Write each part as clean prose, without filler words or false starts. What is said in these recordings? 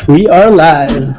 We are live.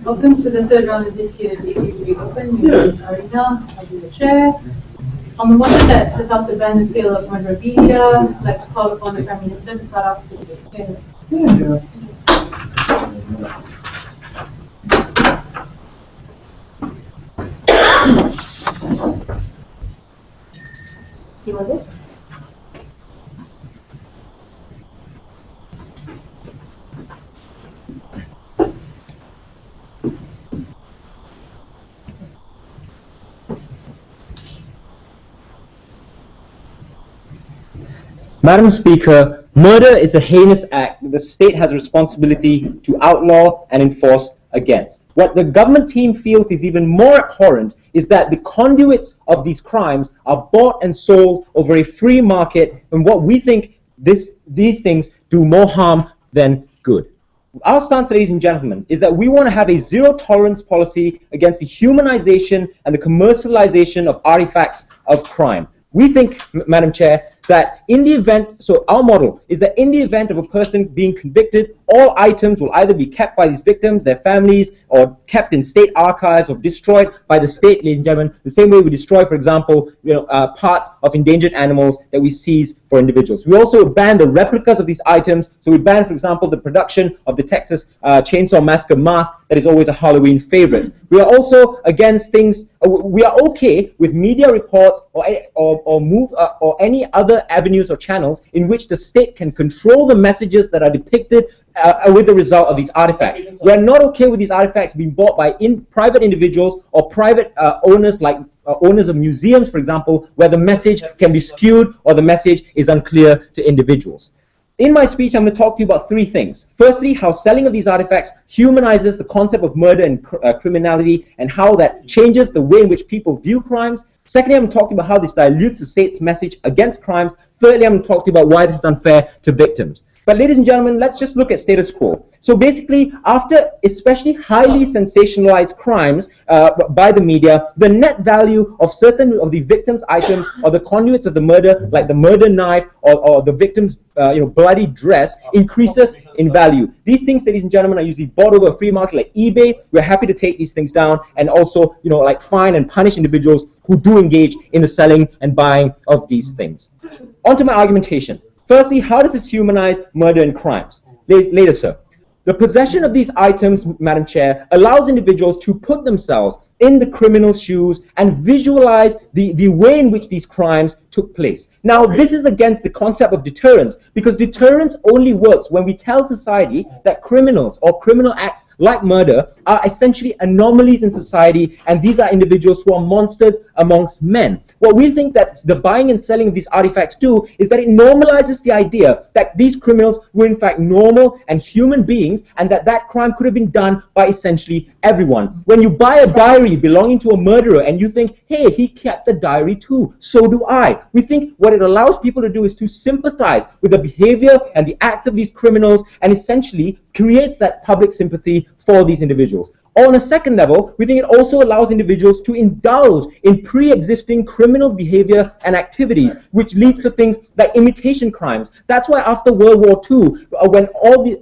Welcome to the third round of this year's APU Pre Open. My name is Arina. I'll be the chair. On the motion that this House would ban the sale of memorabilia, I'd like to call upon the Prime Minister to start off with the chair. You want this? Madam Speaker, murder is a heinous act that the state has a responsibility to outlaw and enforce against. What the government team feels is even more abhorrent is that the conduits of these crimes are bought and sold over a free market, and what we think these things do more harm than good. Our stance, ladies and gentlemen, is that we want to have a zero-tolerance policy against the humanization and the commercialization of artifacts of crime. We think, Madam Chair, that in the event, so our model is that in the event of a person being convicted, all items will either be kept by these victims, their families, or kept in state archives or destroyed by the state, ladies and gentlemen, the same way we destroy, for example, parts of endangered animals that we seize for individuals. We also ban the replicas of these items, so we ban, for example, the production of the Texas Chainsaw Massacre mask that is always a Halloween favorite. We are also against things, we are okay with media reports or any other avenues or channels in which the state can control the messages that are depicted with the result of these artifacts. We are not okay with these artifacts being bought by private individuals or private owners, like owners of museums, for example, where the message can be skewed or the message is unclear to individuals. In my speech, I'm going to talk to you about three things. Firstly, how selling of these artifacts humanizes the concept of murder and criminality, and how that changes the way in which people view crimes. Secondly, I'm talking about how this dilutes the state's message against crimes. Thirdly, I'm talking about why this is unfair to victims. But ladies and gentlemen, let's just look at status quo. So basically, after especially highly sensationalized crimes by the media, the net value of certain of the victims' items or the conduits of the murder, like the murder knife or the victim's bloody dress, increases in value. These things, ladies and gentlemen, are usually bought over a free market like eBay. We're happy to take these things down and also, like fine and punish individuals who do engage in the selling and buying of these things. On to my argumentation. Firstly, how does this humanize murder and crimes? Later, sir. The possession of these items, Madam Chair, allows individuals to put themselves in the criminal's shoes and visualize the way in which these crimes took place. Now, this is against the concept of deterrence, because deterrence only works when we tell society that criminals or criminal acts like murder are essentially anomalies in society, and these are individuals who are monsters amongst men. What we think that the buying and selling of these artifacts do is that it normalizes the idea that these criminals were in fact normal and human beings, and that that crime could have been done by essentially everyone. When you buy a diary belonging to a murderer and you think, hey, he kept the diary too, so do I. We think what it allows people to do is to sympathize with the behavior and the acts of these criminals, and essentially creates that public sympathy for these individuals. On a second level, we think it also allows individuals to indulge in pre-existing criminal behavior and activities, which leads to things like imitation crimes. That's why after World War II,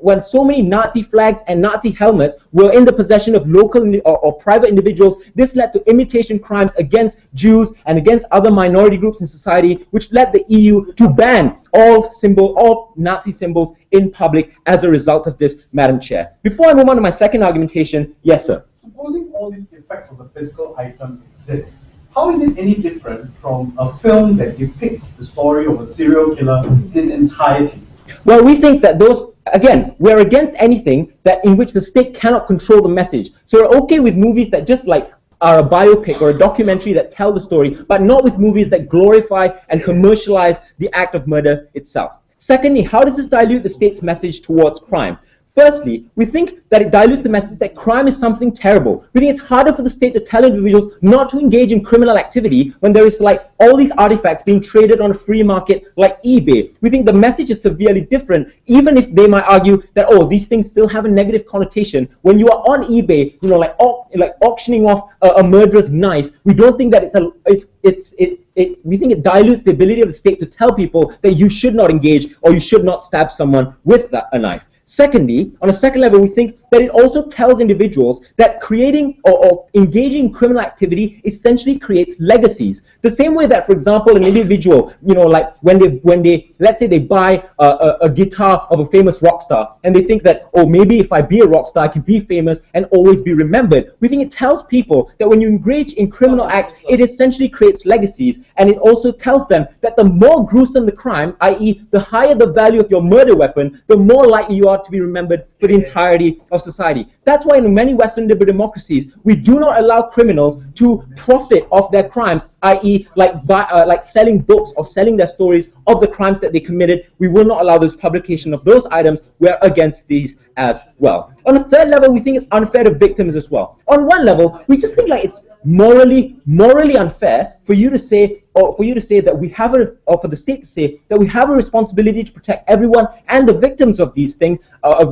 when so many Nazi flags and Nazi helmets were in the possession of local or private individuals, this led to imitation crimes against Jews and against other minority groups in society, which led the EU to ban all Nazi symbols in public as a result of this, Madam Chair. Before I move on to my second argumentation, yes, sir. Supposing all these effects of the physical item exist, how is it any different from a film that depicts the story of a serial killer in its entirety? Well, we think that those, again, we're against anything that in which the state cannot control the message. So we're okay with movies that just like are a biopic or a documentary that tell the story, but not with movies that glorify and commercialize the act of murder itself. Secondly, how does this dilute the state's message towards crime? Firstly, we think that it dilutes the message that crime is something terrible. We think it's harder for the state to tell individuals not to engage in criminal activity when there is like all these artifacts being traded on a free market like eBay. We think the message is severely different, even if they might argue that, oh, these things still have a negative connotation. When you are on eBay, you know, like auctioning off a murderer's knife, we don't think that we think it dilutes the ability of the state to tell people that you should not engage or you should not stab someone with a knife. Secondly, on a second level, we think that it also tells individuals that creating or engaging in criminal activity essentially creates legacies. The same way that, for example, an individual, you know, like when they let's say they buy a guitar of a famous rock star, and they think that, oh, maybe if I be a rock star, I can be famous and always be remembered. We think it tells people that when you engage in criminal acts, it essentially creates legacies, and it also tells them that the more gruesome the crime, i.e. the higher the value of your murder weapon, the more likely you are to be remembered for the entirety of society. That's why in many Western liberal democracies, we do not allow criminals to profit off their crimes, i.e. like selling books or selling their stories of the crimes that they committed. We will not allow this publication of those items. We're against these as well. On a third level, we think it's unfair to victims as well. On one level, we just think like it's morally unfair for you to say, that we have or for the state to say that we have a responsibility to protect everyone and the victims of these things,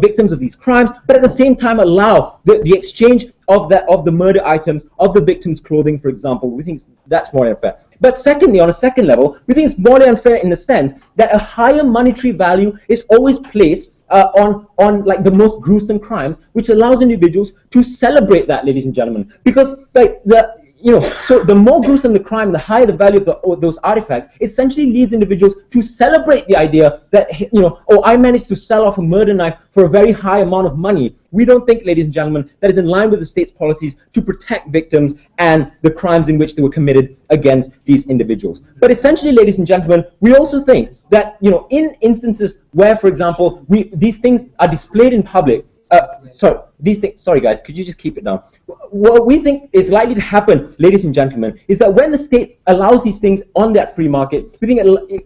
victims of these crimes, but at the same time allow the exchange of the murder items, of the victim's clothing, for example. We think that's more unfair. But secondly, on a second level, we think it's morally unfair in the sense that a higher monetary value is always placed on like the most gruesome crimes, which allows individuals to celebrate that, ladies and gentlemen, because like so the more gruesome the crime, the higher the value of those artifacts, essentially leads individuals to celebrate the idea that, oh, I managed to sell off a murder knife for a very high amount of money. We don't think, ladies and gentlemen, that is in line with the state's policies to protect victims and the crimes in which they were committed against these individuals. But essentially, ladies and gentlemen, we also think that, in instances where, for example, these things are displayed in public, sorry guys, could you just keep it down? What we think is likely to happen, ladies and gentlemen, is that when the state allows these things on that free market, we think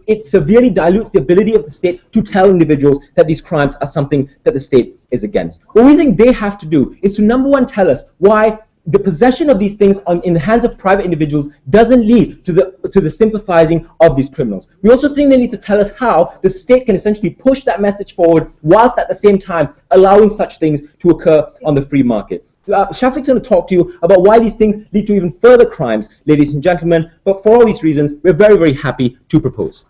it severely dilutes the ability of the state to tell individuals that these crimes are something that the state is against. What we think they have to do is to, number one, tell us why the possession of these things in the hands of private individuals doesn't lead to the sympathizing of these criminals. We also think they need to tell us how the state can essentially push that message forward whilst at the same time allowing such things to occur on the free market. Shafiq's going to talk to you about why these things lead to even further crimes, ladies and gentlemen, but for all these reasons, we're very, very happy to propose.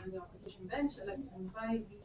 The opposition bench, I'd like to invite you to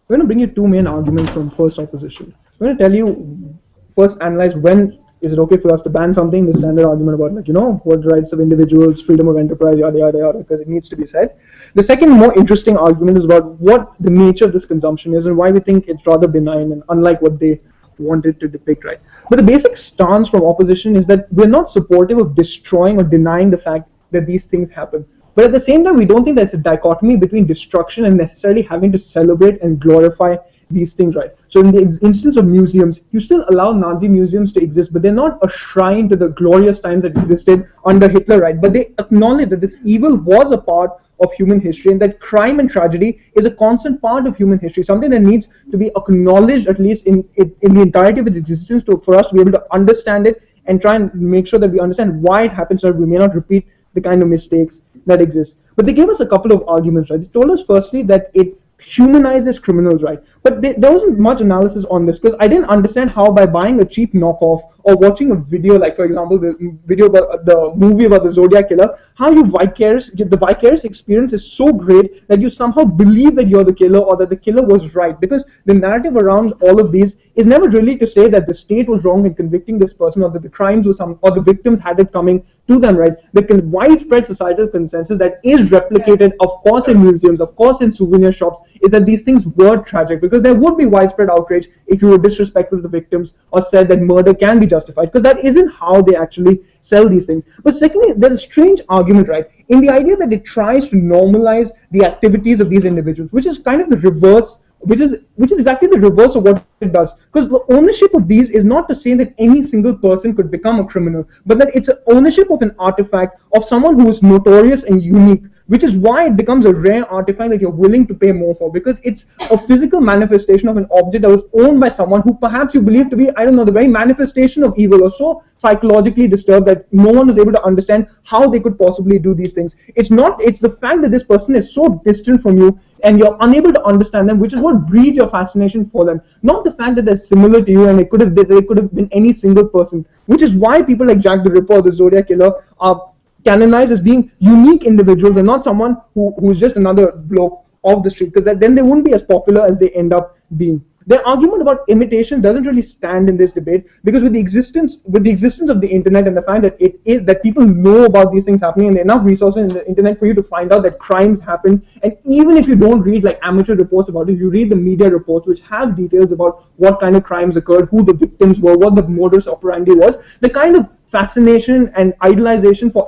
We're going to bring you two main arguments from first opposition. We're going to tell you, first analyze when is it okay for us to ban something, the standard argument about, like, what rights of individuals, freedom of enterprise, yada, yada, yada, because it needs to be said. The second more interesting argument is about what the nature of this consumption is and why we think it's rather benign and unlike what they wanted to depict, right? But the basic stance from opposition is that we're not supportive of destroying or denying the fact that these things happen. But at the same time, we don't think that's a dichotomy between destruction and necessarily having to celebrate and glorify these things, right? So in the instance of museums, you still allow Nazi museums to exist, but they're not a shrine to the glorious times that existed under Hitler, right? But they acknowledge that this evil was a part of human history and that crime and tragedy is a constant part of human history, something that needs to be acknowledged at least in the entirety of its existence for us to be able to understand it and try and make sure that we understand why it happens so that we may not repeat the kind of mistakes that exist. But they gave us a couple of arguments, right? They told us firstly that it humanizes criminals, right? But there wasn't much analysis on this because I didn't understand how by buying a cheap knockoff or watching a video, like for example the video about the movie about the Zodiac killer, how the vicarious experience is so great that you somehow believe that you're the killer or that the killer was right, because the narrative around all of these is never really to say that the state was wrong in convicting this person or that the crimes were or the victims had it coming to them, right? The widespread societal consensus that is replicated, of course, in museums, of course, in souvenir shops, is that these things were tragic, because there would be widespread outrage if you were disrespectful to the victims or said that murder can be justified, because that isn't how they actually sell these things. But secondly, there's a strange argument, right, in the idea that it tries to normalize the activities of these individuals, which is kind of the reverse, which is exactly the reverse of what it does. Because the ownership of these is not to say that any single person could become a criminal, but that it's an ownership of an artifact of someone who is notorious and unique, which is why it becomes a rare artifact that you're willing to pay more for, because it's a physical manifestation of an object that was owned by someone who perhaps you believe to be, I don't know, the very manifestation of evil, or so psychologically disturbed that no one was able to understand how they could possibly do these things. It's the fact that this person is so distant from you and you're unable to understand them, which is what breeds your fascination for them, not the fact that they're similar to you and they could have been any single person, which is why people like Jack the Ripper or the Zodiac Killer are canonized as being unique individuals and not someone who's just another bloke off the street, because then they wouldn't be as popular as they end up being. Their argument about imitation doesn't really stand in this debate, because with the existence of the internet and the fact that that people know about these things happening and there are enough resources in the internet for you to find out that crimes happen, and even if you don't read like amateur reports about it, you read the media reports which have details about what kind of crimes occurred, who the victims were, what the modus operandi was, the kind of fascination and idolization for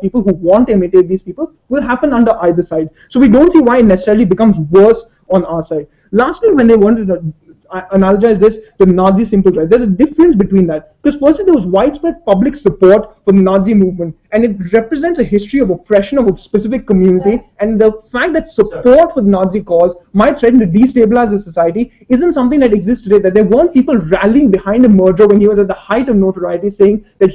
people who want to imitate these people will happen under either side. So we don't see why it necessarily becomes worse on our side. Lastly, when they wanted to analogize this to Nazi symbols, right, there's a difference between that, because firstly there was widespread public support for the Nazi movement, and it represents a history of oppression of a specific community, and the fact that support for the Nazi cause might threaten to destabilize the society isn't something that exists today, that there weren't people rallying behind a murderer when he was at the height of notoriety saying that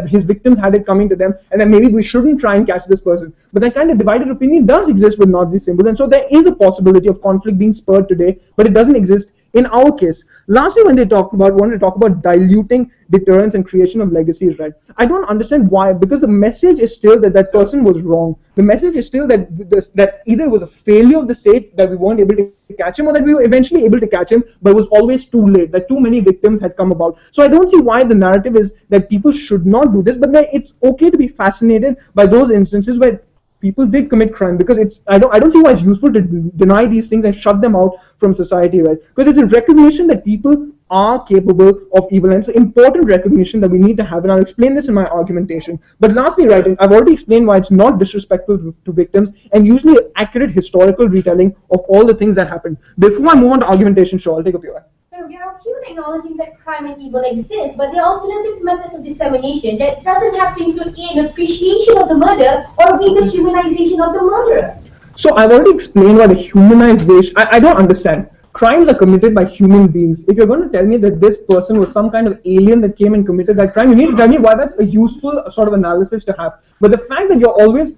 his victims had it coming to them and that maybe we shouldn't try and catch this person. But that kind of divided opinion does exist with Nazi symbols, and so there is a possibility of conflict being spurred today, but it doesn't exist in our case. Lastly, when they wanted to talk about diluting deterrence and creation of legacies, right? I don't understand why, because the message is still that that person was wrong. The message is still that either it was a failure of the state that we weren't able to catch him, or that we were eventually able to catch him, but it was always too late, that too many victims had come about. So I don't see why the narrative is that people should not do this, but that it's okay to be fascinated by those instances where people did commit crime, because I don't see why it's useful to deny these things and shut them out from society, right? Because it's a recognition that people are capable of evil, and it's an important recognition that we need to have, and I'll explain this in my argumentation. But lastly, right, I've already explained why it's not disrespectful to victims and usually accurate historical retelling of all the things that happened. Before I move on to argumentation, sure, I'll take a few. So we are okay with acknowledging that crime and evil exist, but there are alternative methods of dissemination that doesn't have to include an appreciation of the murder or be the humanization of the murderer. So I've already explained why the humanization, I don't understand. Crimes are committed by human beings. If you're going to tell me that this person was some kind of alien that came and committed that crime, you need to tell me why that's a useful sort of analysis to have. But the fact that you're always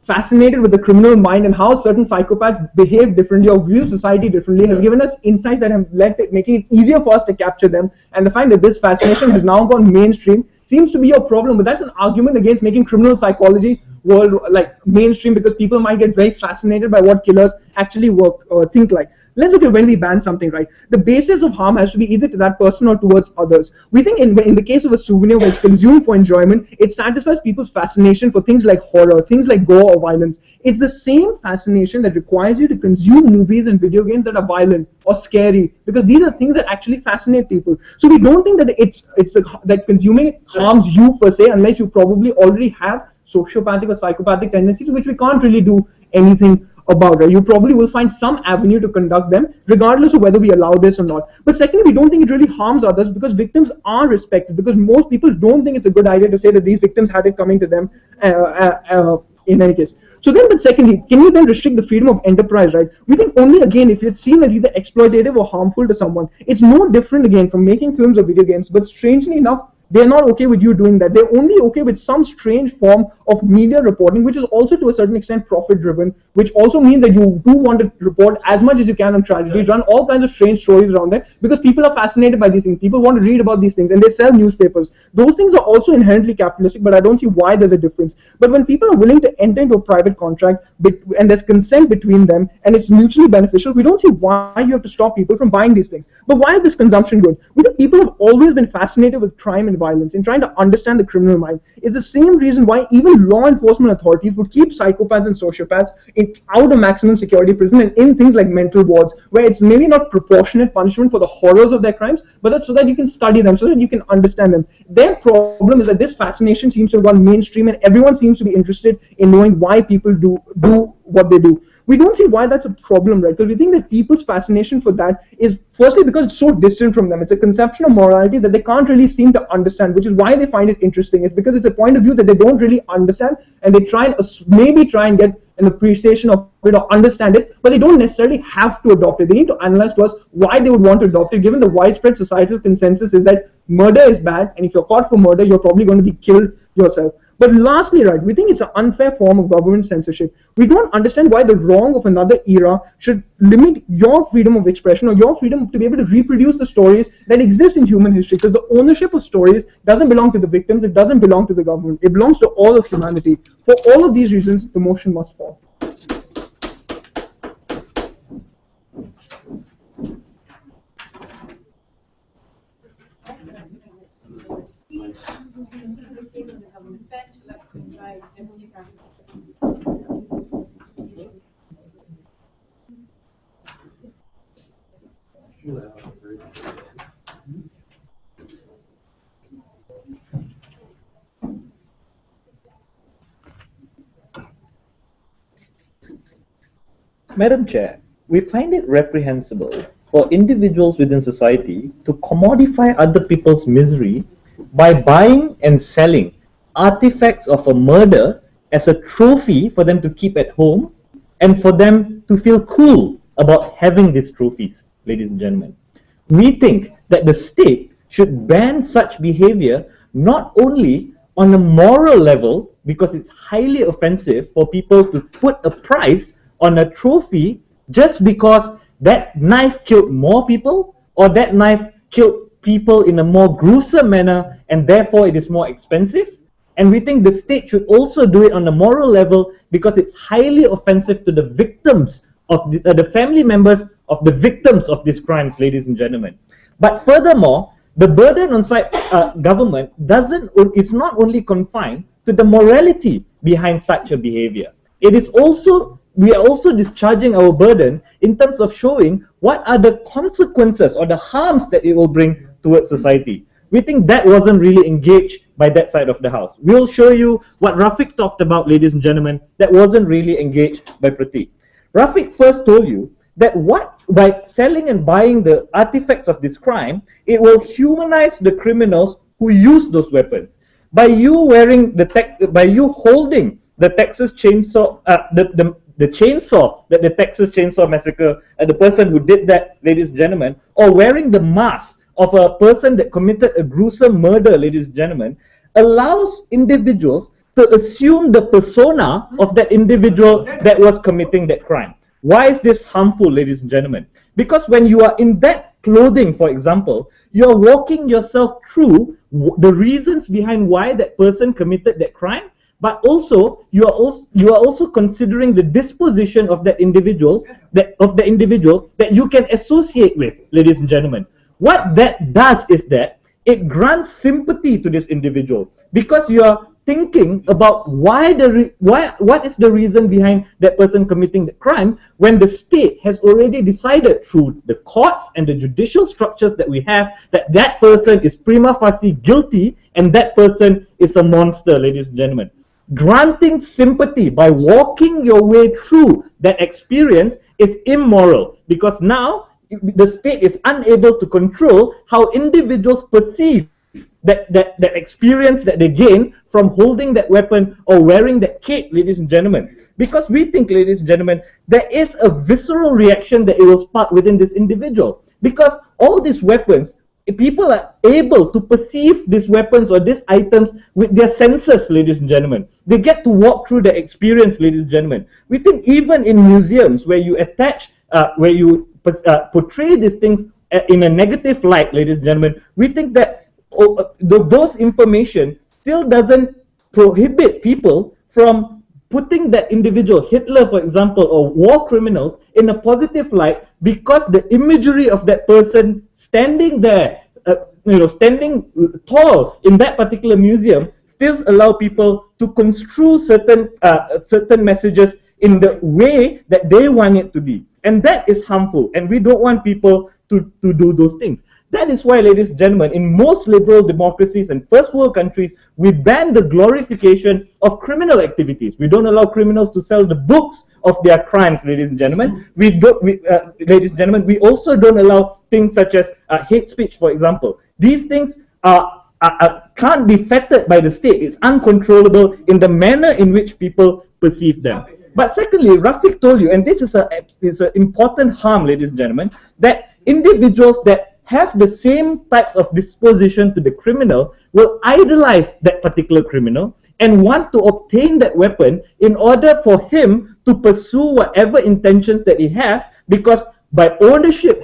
fascinated with the criminal mind and how certain psychopaths behave differently or view society differently has given us insights that have led to making it easier for us to capture them. And the fact that this fascination has now gone mainstream seems to be your problem, but that's an argument against making criminal psychology mainstream, because people might get very fascinated by what killers actually work or think like. Let's look at when we ban something, right? The basis of harm has to be either to that person or towards others. We think in the case of a souvenir where it's consumed for enjoyment, it satisfies people's fascination for things like horror, things like gore or violence. It's the same fascination that requires you to consume movies and video games that are violent or scary, because these are things that actually fascinate people. So we don't think that that consuming it harms you per se, unless you probably already have sociopathic or psychopathic tendencies, which we can't really do anything about, right? You probably will find some avenue to conduct them, regardless of whether we allow this or not. But secondly, we don't think it really harms others, because victims are respected, because most people don't think it's a good idea to say that these victims had it coming to them in any case. So then, but secondly, can you then restrict the freedom of enterprise, right? We think only, again, if it's seen as either exploitative or harmful to someone. It's no different, again, from making films or video games, but strangely enough, they're not okay with you doing that. They're only okay with some strange form of media reporting, which is also to a certain extent profit-driven, which also means that you do want to report as much as you can on tragedies, run all kinds of strange stories around that, because people are fascinated by these things. People want to read about these things, and they sell newspapers. Those things are also inherently capitalistic, but I don't see why there's a difference. But when people are willing to enter into a private contract, and there's consent between them, and it's mutually beneficial, we don't see why you have to stop people from buying these things. But why is this consumption good? We think people have always been fascinated with crime and violence, in trying to understand the criminal mind. It's the same reason why even law enforcement authorities would keep psychopaths and sociopaths out of maximum security prison and in things like mental wards, where it's maybe not proportionate punishment for the horrors of their crimes, but that's so that you can study them, so that you can understand them. Their problem is that this fascination seems to have gone mainstream, and everyone seems to be interested in knowing why people do what they do. We don't see why that's a problem, right? Because we think that people's fascination for that is firstly because it's so distant from them. It's a conception of morality that they can't really seem to understand, which is why they find it interesting. It's because it's a point of view that they don't really understand, and they maybe try and get an appreciation of it or understand it, but they don't necessarily have to adopt it. They need to analyze to us why they would want to adopt it, given the widespread societal consensus is that murder is bad, and if you're caught for murder, you're probably going to be killed yourself. But lastly, right, we think it's an unfair form of government censorship. We don't understand why the wrong of another era should limit your freedom of expression or your freedom to be able to reproduce the stories that exist in human history, because the ownership of stories doesn't belong to the victims, it doesn't belong to the government, it belongs to all of humanity. For all of these reasons, the motion must fall. Madam Chair, we find it reprehensible for individuals within society to commodify other people's misery by buying and selling artifacts of a murder as a trophy for them to keep at home, and for them to feel cool about having these trophies, ladies and gentlemen. We think that the state should ban such behavior not only on a moral level, because it's highly offensive for people to put a price on a trophy just because that knife killed more people, or that knife killed people in a more gruesome manner, and therefore it is more expensive. And we think the state should also do it on a moral level because it's highly offensive to the victims of the family members of the victims of these crimes, ladies and gentlemen. But furthermore, the burden on government is not only confined to the morality behind such a behavior. We are also discharging our burden in terms of showing what are the consequences or the harms that it will bring towards society. We think that wasn't really engaged by that side of the house. We'll show you what Rafiq talked about, ladies and gentlemen, that wasn't really engaged by Pratik. Rafiq first told you that by selling and buying the artifacts of this crime, it will humanize the criminals who use those weapons. By you holding the Texas chainsaw, the chainsaw that the Texas Chainsaw Massacre, the person who did that, ladies and gentlemen, or wearing the mask of a person that committed a gruesome murder, ladies and gentlemen, allows individuals to assume the persona of that individual that was committing that crime. Why is this harmful, ladies and gentlemen? Because when you are in that clothing, for example, you're walking yourself through the reasons behind why that person committed that crime, but also you are also considering the disposition of that individual that you can associate with, ladies and gentlemen. What that does is that it grants sympathy to this individual, because you are thinking about what is the reason behind that person committing the crime, when the state has already decided through the courts and the judicial structures that we have that that person is prima facie guilty and that person is a monster, ladies and gentlemen. Granting sympathy by walking your way through that experience is immoral, because now the state is unable to control how individuals perceive that experience that they gain from holding that weapon or wearing that cape, ladies and gentlemen. Because we think, ladies and gentlemen, there is a visceral reaction that it will spark within this individual. Because all these weapons, people are able to perceive these weapons or these items with their senses, ladies and gentlemen. They get to walk through the experience, ladies and gentlemen. We think even in museums where you attach, where you portray these things in a negative light, ladies and gentlemen, we think that those information still doesn't prohibit people from putting that individual, Hitler for example, or war criminals, in a positive light, because the imagery of that person standing there, standing tall in that particular museum, still allow people to construe certain messages in the way that they want it to be. And that is harmful, and we don't want people to do those things. That is why, ladies and gentlemen, in most liberal democracies and first world countries, we ban the glorification of criminal activities. We don't allow criminals to sell the books of their crimes, ladies and gentlemen. Ladies and gentlemen, we also don't allow things such as hate speech, for example. These things can't be fettered by the state. It's uncontrollable in the manner in which people perceive them. But secondly, Rafiq told you, and this is an important harm, ladies and gentlemen, that individuals that have the same types of disposition to the criminal will idolize that particular criminal and want to obtain that weapon in order for him to pursue whatever intentions that he has, because by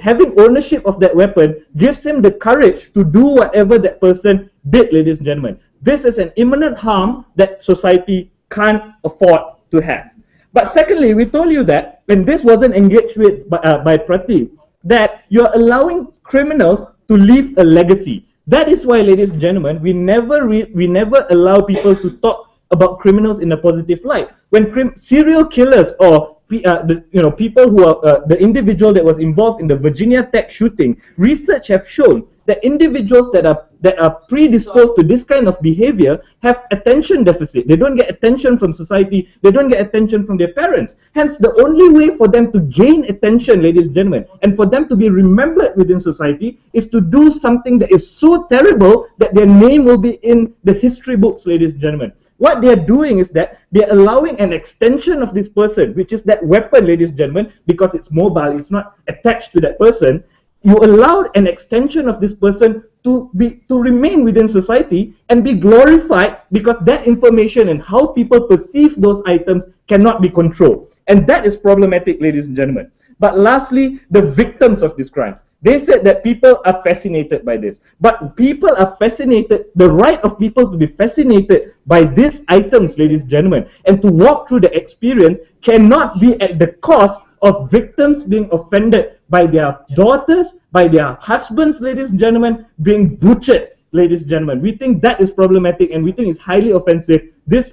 having ownership of that weapon gives him the courage to do whatever that person did, ladies and gentlemen. This is an imminent harm that society can't afford to have. But secondly, we told you that, and this wasn't engaged with by Pratik, that you're allowing criminals to leave a legacy. That is why, ladies and gentlemen, we never allow people to talk about criminals in a positive light. When serial killers or people who are the individual that was involved in the Virginia Tech shooting, research have shown that individuals that are predisposed to this kind of behavior have attention deficit. They don't get attention from society. They don't get attention from their parents. Hence, the only way for them to gain attention, ladies and gentlemen, and for them to be remembered within society is to do something that is so terrible that their name will be in the history books, ladies and gentlemen. What they are doing is that they are allowing an extension of this person, which is that weapon, ladies and gentlemen, because it's mobile, it's not attached to that person. You allowed an extension of this person to remain within society and be glorified, because that information and how people perceive those items cannot be controlled. And that is problematic, ladies and gentlemen. But lastly, the victims of these crimes. They said that people are fascinated by this. But people are fascinated, the right of people to be fascinated by these items, ladies and gentlemen, and to walk through the experience cannot be at the cost of victims being offended by their daughters, by their husbands, ladies and gentlemen, being butchered, ladies and gentlemen. We think that is problematic, and we think it's highly offensive. This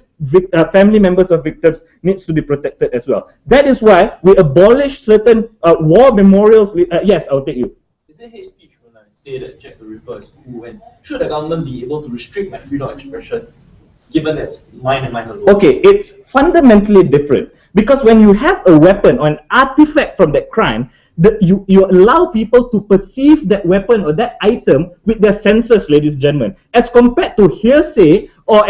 family members of victims needs to be protected as well. That is why we abolish certain war memorials. Yes, I'll take you. Is it hate speech when I say that Jack the Ripper is cool? And should the government be able to restrict my freedom of expression, given that it's mine and mine alone? Okay, it's fundamentally different. Because when you have a weapon or an artifact from that crime, you allow people to perceive that weapon or that item with their senses, ladies and gentlemen, as compared to hearsay or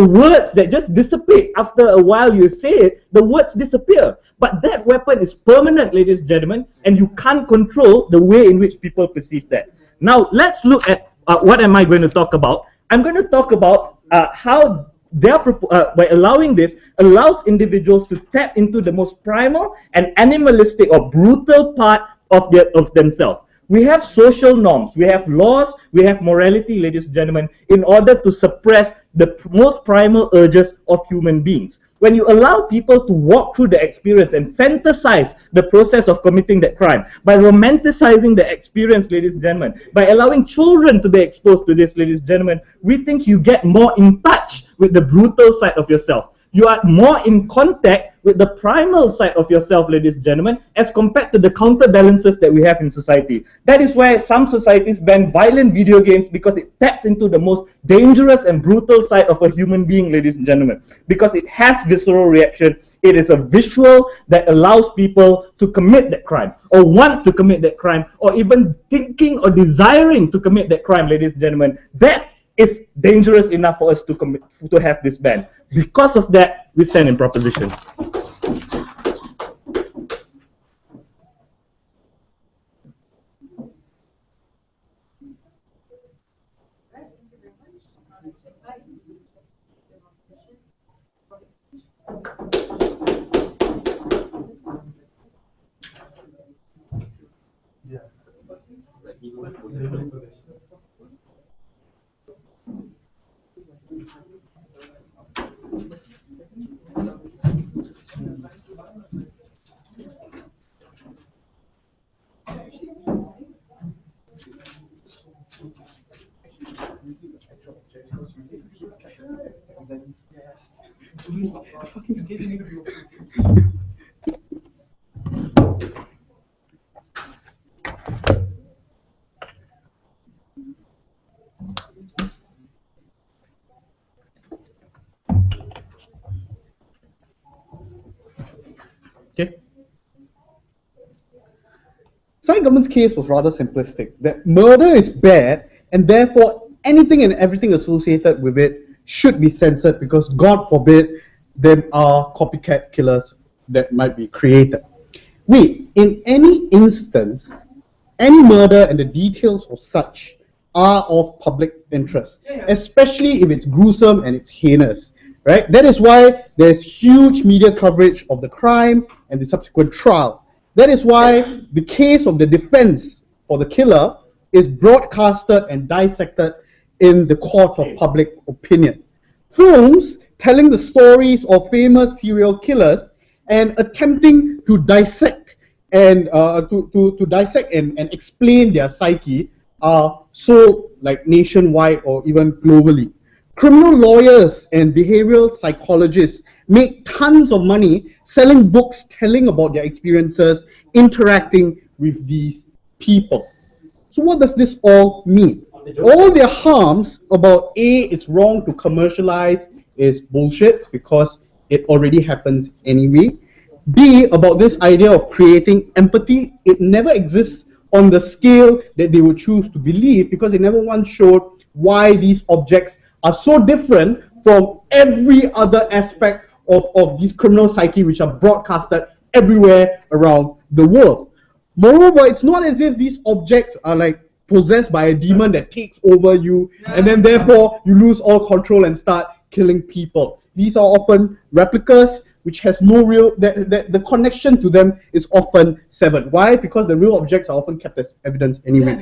words that just dissipate. After a while you say it, the words disappear. But that weapon is permanent, ladies and gentlemen, and you can't control the way in which people perceive that. Now, let's look at what am I going to talk about. I'm going to talk about how by allowing this, allows individuals to tap into the most primal and animalistic or brutal part of themselves. We have social norms, we have laws, we have morality, ladies and gentlemen, in order to suppress the most primal urges of human beings. When you allow people to walk through the experience and fantasize the process of committing that crime, by romanticizing the experience, ladies and gentlemen, by allowing children to be exposed to this, ladies and gentlemen, we think you get more in touch with the brutal side of yourself. You are more in contact with the primal side of yourself, ladies and gentlemen, as compared to the counterbalances that we have in society. That is why some societies ban violent video games, because it taps into the most dangerous and brutal side of a human being, ladies and gentlemen, because it has visceral reaction. It is a visual that allows people to commit that crime, or want to commit that crime, or even thinking or desiring to commit that crime, ladies and gentlemen. That is dangerous enough for us to have this ban. Because of that, we stand in proposition. Okay. Side government's case was rather simplistic, that murder is bad and therefore anything and everything associated with it should be censored because, God forbid, there are copycat killers that might be created. Wait, in any instance, any murder and the details of such are of public interest, especially if it's gruesome and it's heinous, right? That is why there's huge media coverage of the crime and the subsequent trial. That is why the case of the defense for the killer is broadcasted and dissected in the court of public opinion. Films telling the stories of famous serial killers and attempting to dissect and and explain their psyche are sold like nationwide or even globally. Criminal lawyers and behavioral psychologists make tons of money selling books telling about their experiences interacting with these people. So what does this all mean? All their harms about A, it's wrong to commercialize, is bullshit because it already happens anyway. B, about this idea of creating empathy, it never exists on the scale that they would choose to believe because they never once showed why these objects are so different from every other aspect of these criminal psyche which are broadcasted everywhere around the world. Moreover, it's not as if these objects are like possessed by a demon that takes over you and then therefore you lose all control and start killing people. These are often replicas which has no real, the connection to them is often severed. Why? Because the real objects are often kept as evidence anyway.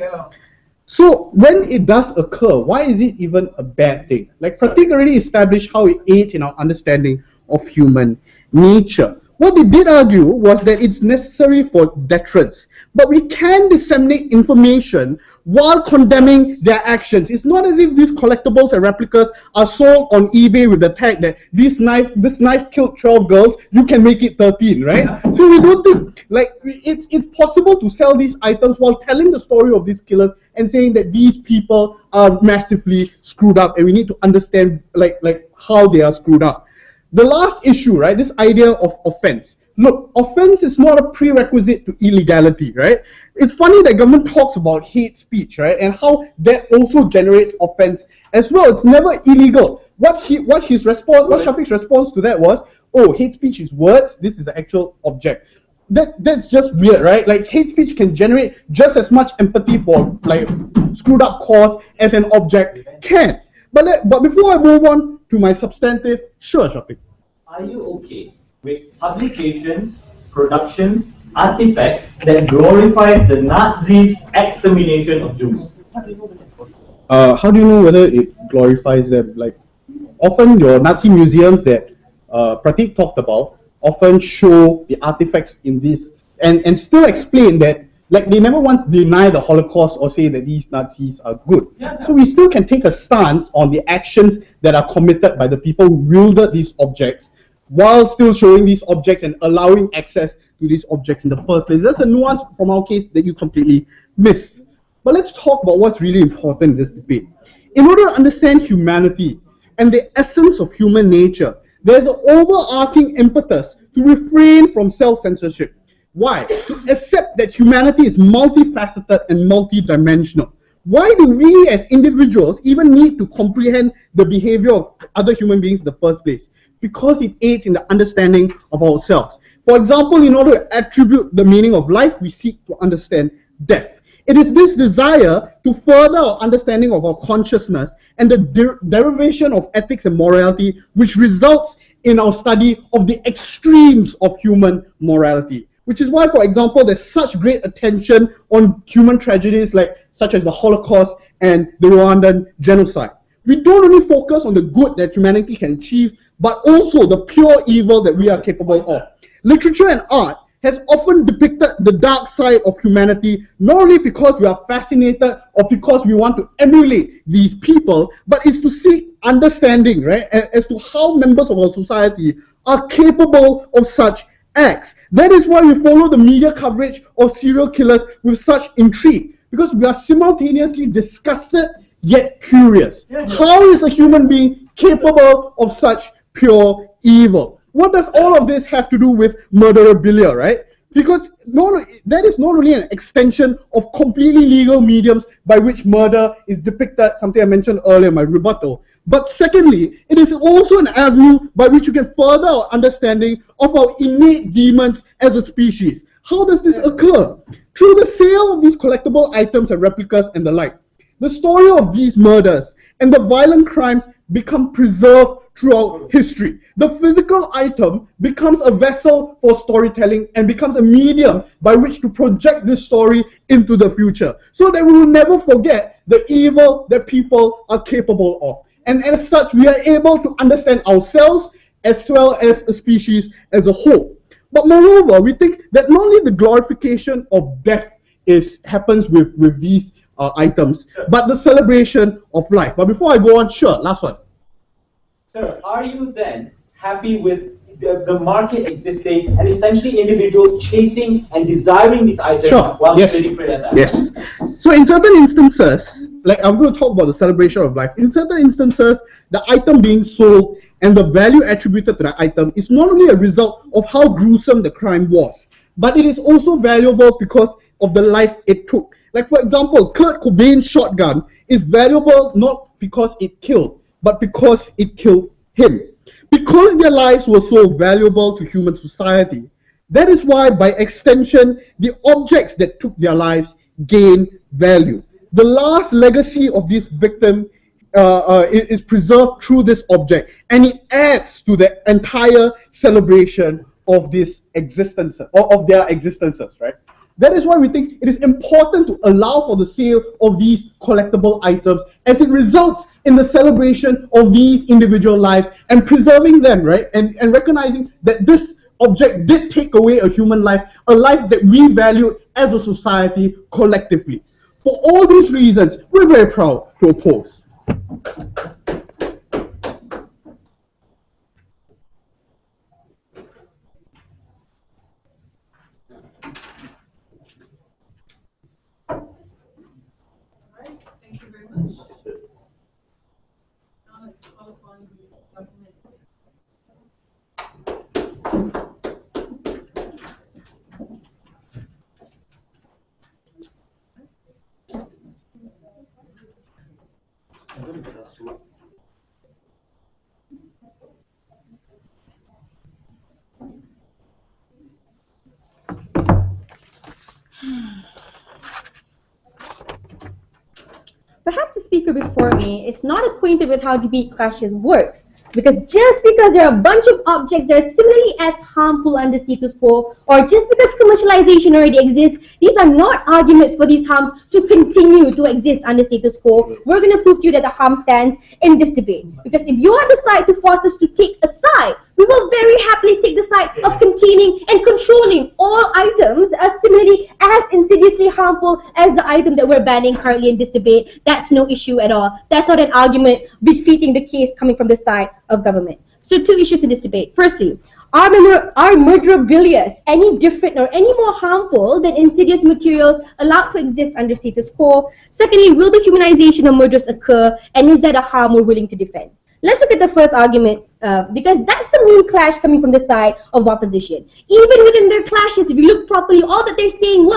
So when it does occur, why is it even a bad thing? Like Pratik already established how it aids in our understanding of human nature. What they did argue was that it's necessary for deterrence, but we can disseminate information while condemning their actions. It's not as if these collectibles and replicas are sold on eBay with the tag that this knife killed 12 girls, you can make it 13, right? So we don't think, like, it's possible to sell these items while telling the story of these killers and saying that these people are massively screwed up and we need to understand like how they are screwed up. The last issue, right, this idea of offense. Look, offense is not a prerequisite to illegality, right? It's funny that government talks about hate speech, right, and how that also generates offense as well. It's never illegal. What Shafiq's response to that was, oh, hate speech is words, this is an actual object. That's just weird, right? Like, hate speech can generate just as much empathy for like screwed up cause as an object can. But before I move on to my substantive, sure, Shafiq. Are you okay with publications, productions, artifact that glorifies the Nazis' extermination of Jews? How do you know whether it glorifies them? Like, often your Nazi museums that Pratik talked about often show the artifacts in this and still explain that, like, they never once deny the Holocaust or say that these Nazis are good. So we still can take a stance on the actions that are committed by the people who wielded these objects while still showing these objects and allowing access to these objects in the first place. That's a nuance from our case that you completely missed. But let's talk about what's really important in this debate. In order to understand humanity and the essence of human nature, there's an overarching impetus to refrain from self-censorship. Why? To accept that humanity is multifaceted and multidimensional. Why do we as individuals even need to comprehend the behavior of other human beings in the first place? Because it aids in the understanding of ourselves. For example, in order to attribute the meaning of life, we seek to understand death. It is this desire to further our understanding of our consciousness and the derivation of ethics and morality which results in our study of the extremes of human morality. Which is why, for example, there's such great attention on human tragedies such as the Holocaust and the Rwandan genocide. We don't only focus on the good that humanity can achieve, but also the pure evil that we are capable of. Literature and art has often depicted the dark side of humanity, not only because we are fascinated or because we want to emulate these people, but it's to seek understanding, right, as to how members of our society are capable of such acts. That is why we follow the media coverage of serial killers with such intrigue, because we are simultaneously disgusted yet curious. How is a human being capable of such pure evil? What does all of this have to do with murderabilia, right? Because that is not only an extension of completely legal mediums by which murder is depicted, something I mentioned earlier in my rebuttal, but secondly, it is also an avenue by which you can further our understanding of our innate demons as a species. How does this occur? Through the sale of these collectible items and replicas and the like. The story of these murders and the violent crimes become preserved throughout history. The physical item becomes a vessel for storytelling and becomes a medium by which to project this story into the future, so that we will never forget the evil that people are capable of. And as such, we are able to understand ourselves as well as a species as a whole. But moreover, we think that not only the glorification of death happens with these items, but the celebration of life. But before I go on, sure, last one. Sir, are you then happy with the market existing and essentially individuals chasing and desiring these items while splitting for that? Yes. So in certain instances, like I'm going to talk about the celebration of life. In certain instances, the item being sold and the value attributed to the item is not only a result of how gruesome the crime was, but it is also valuable because of the life it took. Like, for example, Kurt Cobain's shotgun is valuable not because it killed, but because it killed him. Because their lives were so valuable to human society, that is why, by extension, the objects that took their lives gain value. The last legacy of this victim is preserved through this object, and it adds to the entire celebration of this existence, or of their existences, right? That is why we think it is important to allow for the sale of these collectible items, as it results in the celebration of these individual lives and preserving them, right? And recognizing that this object did take away a human life, a life that we value as a society collectively. For all these reasons, we're very proud to oppose. Thank you very much. Now let's call upon the government. Perhaps the speaker before me is not acquainted with how debate clashes works, Because just because there are a bunch of objects that are similarly as harmful under status quo, or just because commercialization already exists, these are not arguments for these harms to continue to exist under status quo. We're going to prove to you that the harm stands in this debate. Because if you decide to force us to take a side, we will very happily take the side of containing and controlling all items as similarly as insidiously harmful as the item that we're banning currently in this debate. That's no issue at all. That's not an argument defeating the case coming from the side of government. So 2 issues in this debate. Firstly, are murderabilia any different or any more harmful than insidious materials allowed to exist under status quo? Secondly, will the humanization of murderers occur, and is that a harm we're willing to defend? Let's look at the first argument, because that's the main clash coming from the side of opposition. Even within their clashes, if you look properly, all that they're saying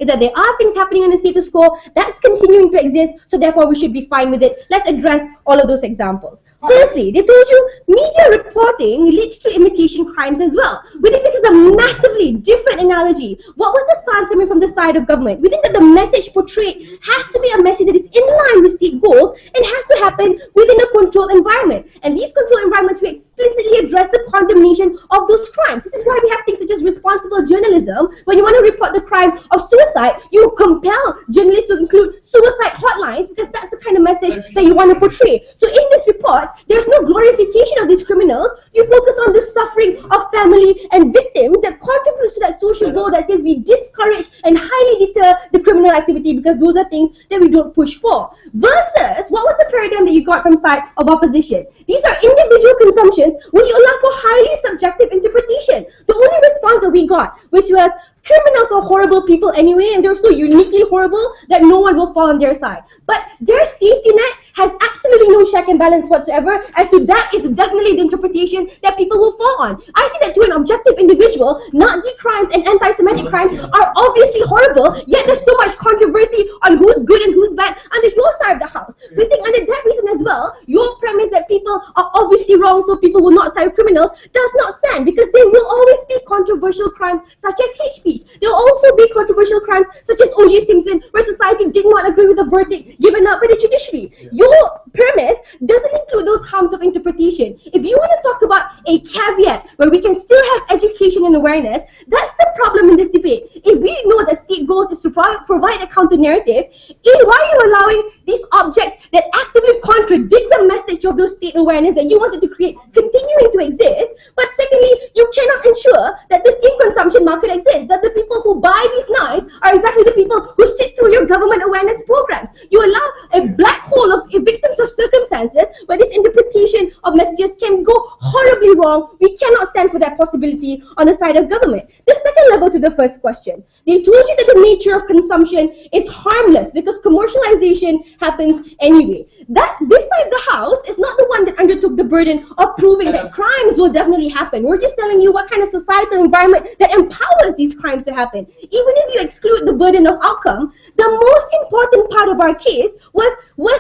is that there are things happening in the status quo that's continuing to exist, so therefore we should be fine with it. Let's address all of those examples. Firstly, they told you media reporting leads to imitation crimes as well. We think this is a massively different analogy. What was the stance coming from the side of government? We think that the message portrayed has to be a message that is in line with state goals and has to happen within a controlled environment. And these controlled environments, we explicitly address the condemnation of those crimes. This is why we have things such as responsible journalism. When you want to report the crime of suicide, you compel journalists to include suicide hotlines, because that's the kind of message that you want to portray. So in this report, there's no glorification of these criminals. You focus on the suffering of family and victims that contributes to that social goal that says we discourage and highly deter the criminal activity, because those are things that we don't push for. Versus, what was the paradigm that you got from side of opposition? These are individual consumptions when you allow for highly subjective interpretation. The only response that we got, which was, criminals are horrible people anyway, and they're so uniquely horrible that no one will fall on their side. But their safety net has absolutely no check and balance whatsoever as to that is definitely the interpretation that people will fall on. I see that to an objective individual, Nazi crimes and anti-Semitic crimes are obviously horrible, yet there's so much controversy on who's good and who's bad under your side of the house. We think under that reason as well, your premise that people are obviously wrong so people will not side with criminals does not stand, because there will always be controversial crimes such as hate speech. There will also be controversial crimes such as O.J. Simpson, where society did not agree with the verdict given out by the judiciary. Your premise doesn't include those harms of interpretation. If you want to talk about a caveat where we can still have education and awareness, that's the problem in this debate. If we know that state goals is to provide a counter narrative, why are you allowing these objects that actively contradict the message of those state awareness that you wanted to create continuing to exist? But secondly, you cannot ensure that the same consumption market exists, that the people who buy these knives are exactly the people who sit through your government awareness programs. You allow a black hole of victims of circumstances where this interpretation of messages can go horribly wrong. We cannot stand for that possibility on the side of government. The second level to the first question, they told you that the nature of consumption is harmless because commercialization happens anyway. This side of the house is not the one that undertook the burden of proving that crimes will definitely happen. We're just telling you what kind of societal environment that empowers these crimes to happen. Even if you exclude the burden of outcome, the most important part of our case was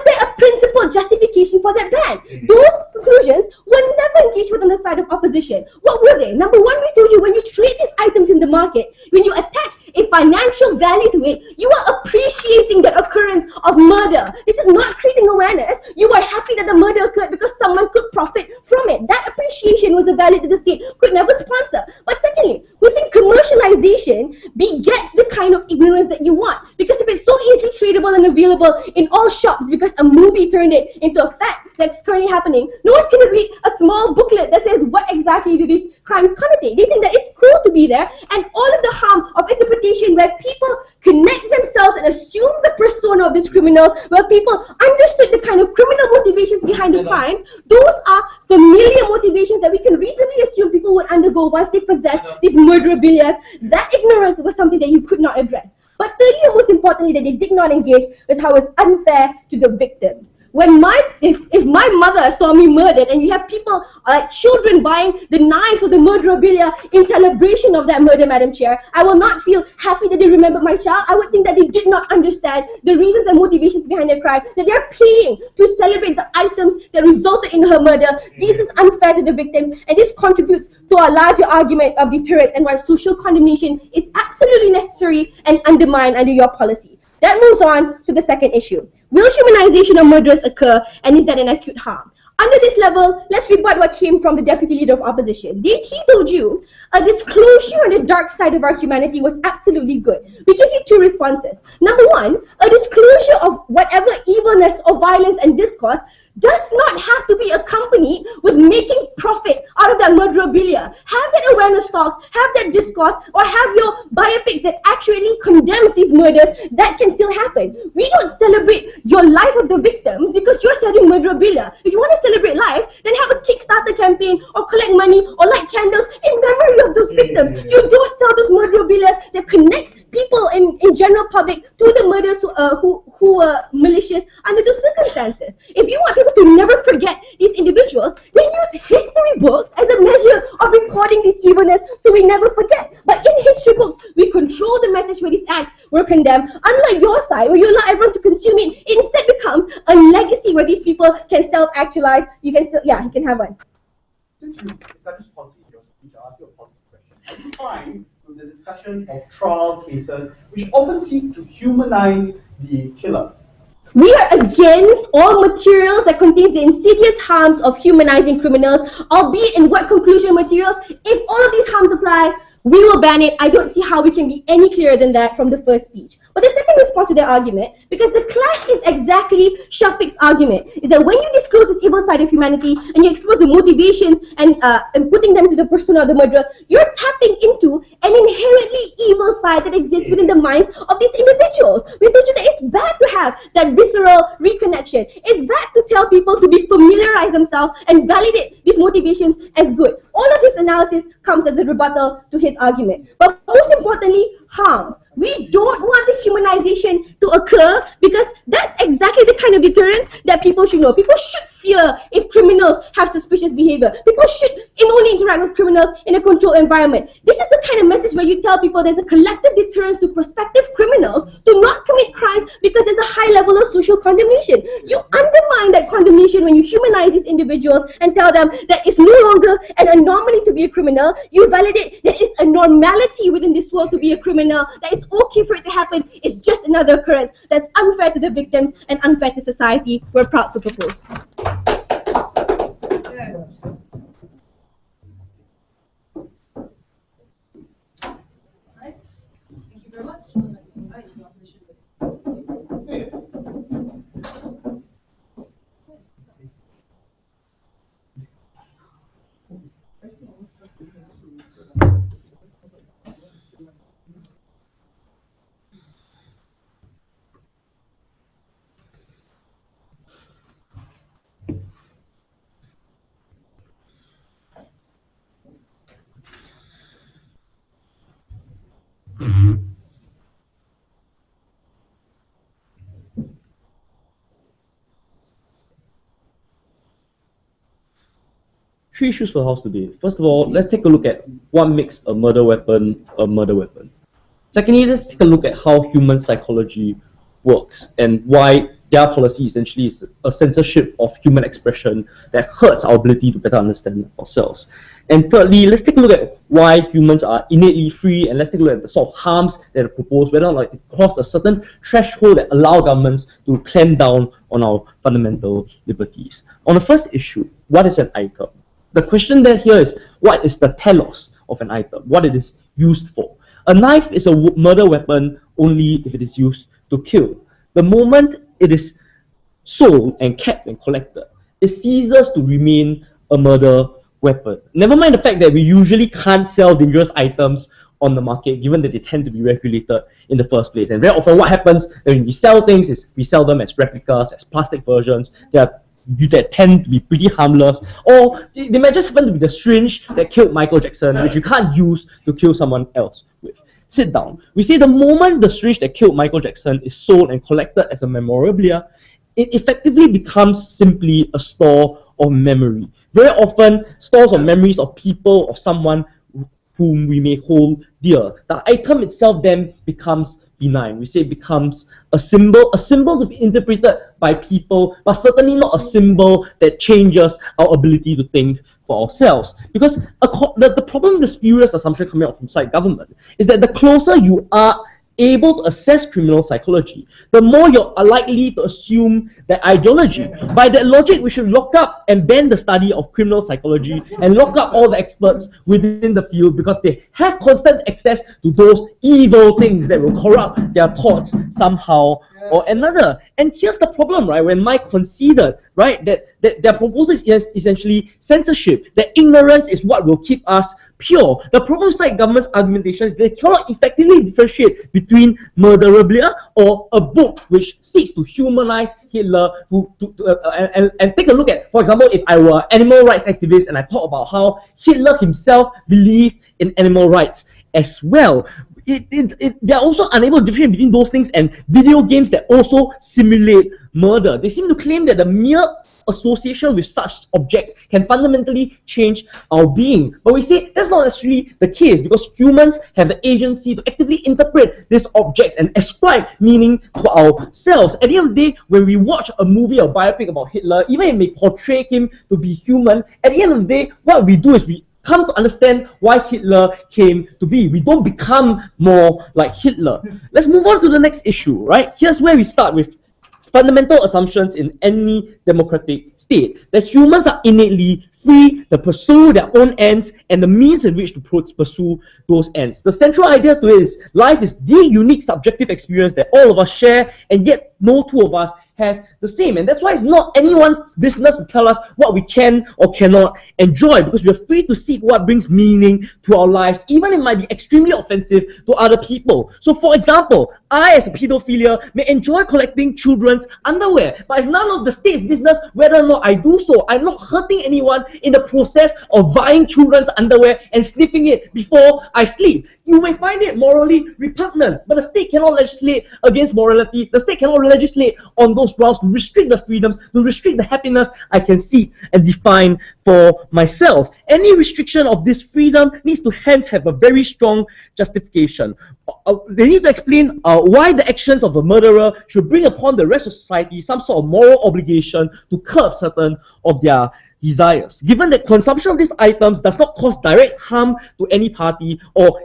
there a principled justification for that ban? Those conclusions were never engaged with on the side of opposition. What were they? Number one, we told you when you trade these items in the market, when you attach a financial value to it, you are appreciating the occurrence of murder. This is not creating awareness. You are happy that the murder occurred because someone could profit from it. That appreciation was a value that the state could never sponsor. But secondly, we think commercialization begets the kind of ignorance that you want. Because if it's so easily tradable and available in all shops because a movie turned it into a fact that's currently happening, no one's going to read a small booklet that says what exactly do these crimes connotate. They think that it's cool to be there, and all of the harm of interpretation where people connect themselves and assume the persona of these criminals, where people understood the kind of criminal motivations behind the crimes, those are familiar motivations that we can reasonably assume people would undergo once they possess these murderabilia. That ignorance was something that you could not address. But thirdly, and most importantly, that they did not engage with how it's unfair to the victims. When if my mother saw me murdered and you have people like children buying the knives or the murderabilia in celebration of that murder, Madam Chair, I will not feel happy that they remembered my child. I would think that they did not understand the reasons and motivations behind their crime, that they're paying to celebrate the items that resulted in her murder. This is unfair to the victims, and this contributes to a larger argument of deterrence and why social condemnation is absolutely necessary and undermined under your policy. That moves on to the second issue. Will humanization of murderers occur, and is that an acute harm? I Under this level, let's rebut what came from the Deputy Leader of Opposition. He told you a disclosure on the dark side of our humanity was absolutely good. We give you two responses. Number one, a disclosure of whatever evilness or violence and discourse does not have to be accompanied with making profit out of that murderabilia. Have that awareness talks, have that discourse, or have your biopics that accurately condemns these murders that can still happen. We don't celebrate your life of the victims because you're selling murderabilia. If you want to celebrate life, then have a Kickstarter campaign or collect money or light candles in memory of those victims. You don't sell those murderabilia that connects people in general public to the murders who were malicious under those circumstances. If you want people to never forget these individuals, then use history books as a measure of recording this evilness so we never forget. But in history books, we control the message where these acts were condemned. Unlike your side, where you allow everyone to consume it, it instead becomes a legacy where these people can self-actualize. You can still, yeah, you can have one. Since you established policy in your speech, I'll ask you a policy question. Are you fine with the discussion of trial cases which often seek to humanize the killer? We are against all materials that contain the insidious harms of humanizing criminals, albeit in what conclusion materials. If all of these harms apply, we will ban it. I don't see how we can be any clearer than that from the first speech. But the second response to their argument, because the clash is exactly Shafiq's argument, is that when you disclose this evil side of humanity and you expose the motivations and putting them into the persona of the murderer, you're tapping into an inherently evil side that exists within the minds of these individuals. We told you that it's bad to have that visceral reconnection. It's bad to tell people to be familiarize themselves and validate these motivations as good. All of his analysis comes as a rebuttal to his argument. But most importantly, harms. We don't want this humanization to occur because that's exactly the kind of deterrence that people should know. People should fear if criminals have suspicious behavior. People should only interact with criminals in a controlled environment. This is the kind of message where you tell people there's a collective deterrence to prospective criminals to not commit crimes because there's a high level of social condemnation. You undermine that condemnation when you humanize these individuals and tell them that it's no longer an anomaly to be a criminal. You validate that it's a normality within this world to be a criminal, that it's okay for it to happen. It's just another occurrence that's unfair to the victims and unfair to society. We're proud to propose. Right. Thank you very much. I'd like to invite the opposition. Three issues for the House today. First of all, let's take a look at what makes a murder weapon a murder weapon. Secondly, let's take a look at how human psychology works and why their policy essentially is a censorship of human expression that hurts our ability to better understand ourselves. And thirdly, let's take a look at why humans are innately free, and let's take a look at the sort of harms that are proposed, whether or not it cross a certain threshold that allow governments to clamp down on our fundamental liberties. On the first issue, what is an item? The question there here is, what is the telos of an item? What it is used for? A knife is a murder weapon only if it is used to kill. The moment it is sold and kept and collected, it ceases to remain a murder weapon. Never mind the fact that we usually can't sell dangerous items on the market, given that they tend to be regulated in the first place. And very often what happens when we sell things is we sell them as replicas, as plastic versions. That tend to be pretty harmless, or they might just happen to be the syringe that killed Michael Jackson, which you can't use to kill someone else with. Sit down. We see the moment the syringe that killed Michael Jackson is sold and collected as a memorabilia, it effectively becomes simply a store of memory. Very often, stores of memories of people, of someone whom we may hold dear. The item itself then becomes benign. We say it becomes a symbol to be interpreted by people, but certainly not a symbol that changes our ability to think for ourselves. Because the problem with the spurious assumption coming out from side government is that the closer you are able to assess criminal psychology, the more you're likely to assume that ideology. By that logic, we should lock up and ban the study of criminal psychology and lock up all the experts within the field because they have constant access to those evil things that will corrupt their thoughts somehow or another. And here's the problem, right? When Mike conceded, right, that their proposal is essentially censorship, that ignorance is what will keep us pure. The problem side government's argumentation is they cannot effectively differentiate between murderabilia or a book which seeks to humanize Hitler and take a look at, for example, if I were an animal rights activist and I talk about how Hitler himself believed in animal rights as well. They are also unable to differentiate between those things and video games that also simulate murder. They seem to claim that the mere association with such objects can fundamentally change our being. But we say that's not necessarily the case because humans have the agency to actively interpret these objects and ascribe meaning to ourselves. At the end of the day, when we watch a movie or biopic about Hitler, even if it may portray him to be human, at the end of the day, what we do is we come to understand why Hitler came to be. We don't become more like Hitler. Let's move on to the next issue, right? Here's where we start with fundamental assumptions in any democratic state, that humans are innately free to pursue their own ends and the means in which to pursue those ends. The central idea to it is life is the unique subjective experience that all of us share, and yet no two of us have the same. And that's why it's not anyone's business to tell us what we can or cannot enjoy, because we are free to seek what brings meaning to our lives, even if it might be extremely offensive to other people. So for example, I as a pedophilia may enjoy collecting children's underwear, but it's none of the state's business whether or not I do so. I'm not hurting anyone in the process of buying children's underwear and sniffing it before I sleep. You may find it morally repugnant, but the state cannot legislate against morality. The state cannot legislate on those grounds to restrict the freedoms, to restrict the happiness I can seek and define for myself. Any restriction of this freedom needs to hence have a very strong justification. They need to explain why the actions of a murderer should bring upon the rest of society some sort of moral obligation to curb certain of their desires. Given that consumption of these items does not cause direct harm to any party or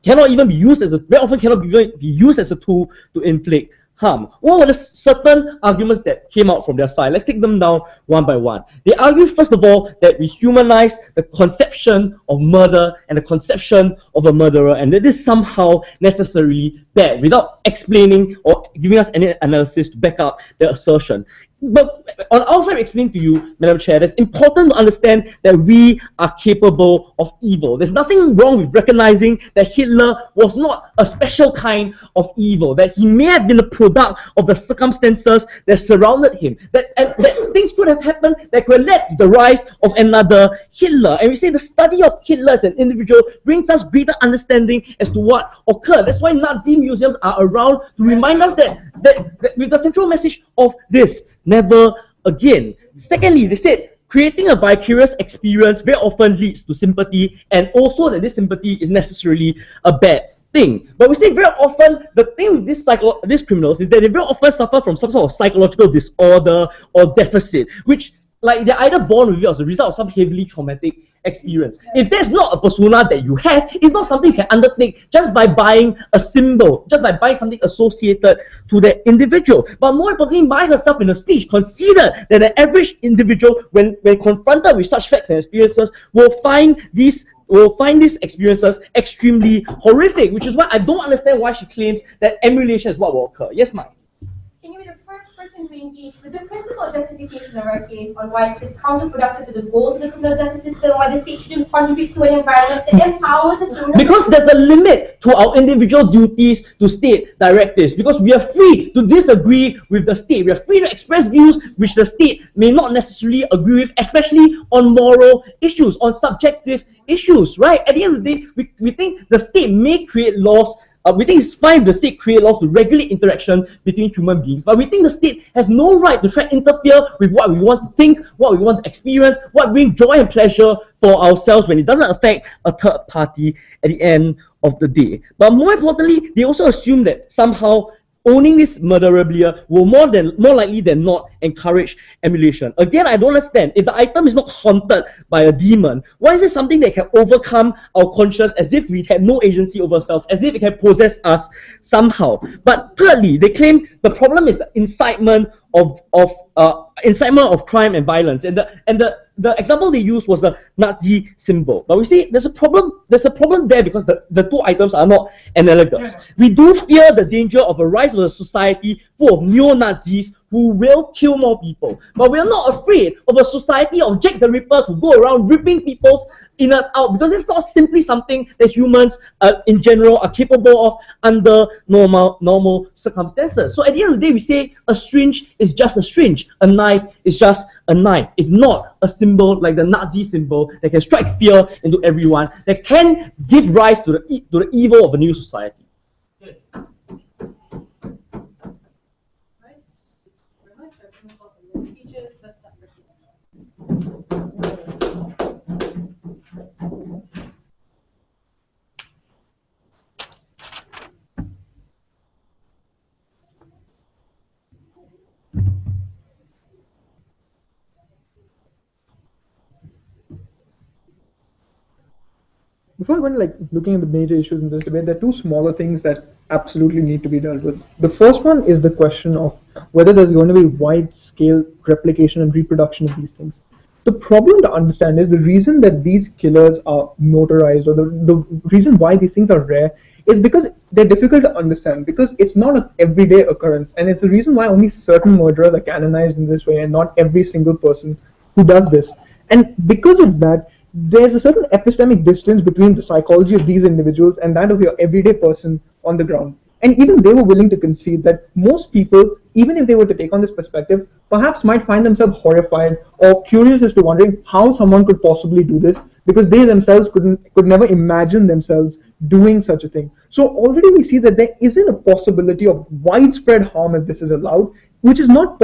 cannot even be used as very often cannot be used as a tool to inflict harm. What were the certain arguments that came out from their side? Let's take them down one by one. They argue, first of all, that we humanize the conception of murder and the conception of a murderer, and that this is somehow necessarily bad, without explaining or giving us any analysis to back up their assertion. But on our side, we explain to you, Madam Chair, that it's important to understand that we are capable of evil. There's nothing wrong with recognizing that Hitler was not a special kind of evil, that he may have been a product of the circumstances that surrounded him, that things could have happened that could have led to the rise of another Hitler. And we say the study of Hitler as an individual brings us greater understanding as to what occurred. That's why Nazi museums are around to remind us that with the central message of this, never again. Secondly, they said creating a vicarious experience very often leads to sympathy, and also that this sympathy is necessarily a bad thing. But we say very often the thing with these criminals is that they very often suffer from some sort of psychological disorder or deficit, which like they're either born with it as a result of some heavily traumatic experience. If that's not a persona that you have, it's not something you can undertake just by buying a symbol, just by buying something associated to that individual. But more importantly, Mai herself in her speech considered that the average individual, when confronted with such facts and experiences, will find these experiences extremely horrific, which is why I don't understand why she claims that emulation is what will occur. Yes, Mai? Can you be the first person to engage with the principal justification of our case on why it is counterproductive to the goals of the criminal justice system, why the state shouldn't contribute to an environment that empowers the criminal? Because there's a limit to our individual duties to state directives. Because we are free to disagree with the state. We are free to express views which the state may not necessarily agree with, especially on moral issues, on subjective issues, right? At the end of the day, we think the state may create laws. We think it's fine if the state create laws to regulate interaction between human beings, but we think the state has no right to try to interfere with what we want to think, what we want to experience, what brings joy and pleasure for ourselves when it doesn't affect a third party at the end of the day. But more importantly, they also assume that somehow owning this murderabilia will more likely than not encourage emulation. Again, I don't understand. If the item is not haunted by a demon, why is it something that can overcome our conscience as if we had no agency over ourselves, as if it can possess us somehow? But thirdly, they claim the problem is incitement of crime and violence, and the example they used was the Nazi symbol. But we see there's a problem there because the two items are not analogous. We do fear the danger of a rise of a society full of neo-Nazis who will kill more people. But we are not afraid of a society of Jack the Rippers who go around ripping people's innards out, because it's not simply something that humans in general are capable of under normal circumstances. So at the end of the day, we say a syringe is just a syringe, a knife is just a knife. It's not a symbol like the Nazi symbol that can strike fear into everyone, that can give rise to the evil of a new society. Before I go into looking at the major issues in this debate, there are two smaller things that absolutely need to be dealt with. The first one is the question of whether there's going to be wide-scale replication and reproduction of these things. The problem to understand is the reason that these killers are notarized, or the reason why these things are rare, is because they're difficult to understand, because it's not an everyday occurrence, and it's the reason why only certain murderers are canonized in this way and not every single person who does this. And because of that, there's a certain epistemic distance between the psychology of these individuals and that of your everyday person on the ground. And even they were willing to concede that most people, even if they were to take on this perspective, perhaps might find themselves horrified or curious as to wondering how someone could possibly do this, because they themselves could never imagine themselves doing such a thing. So already we see that there isn't a possibility of widespread harm if this is allowed, which is not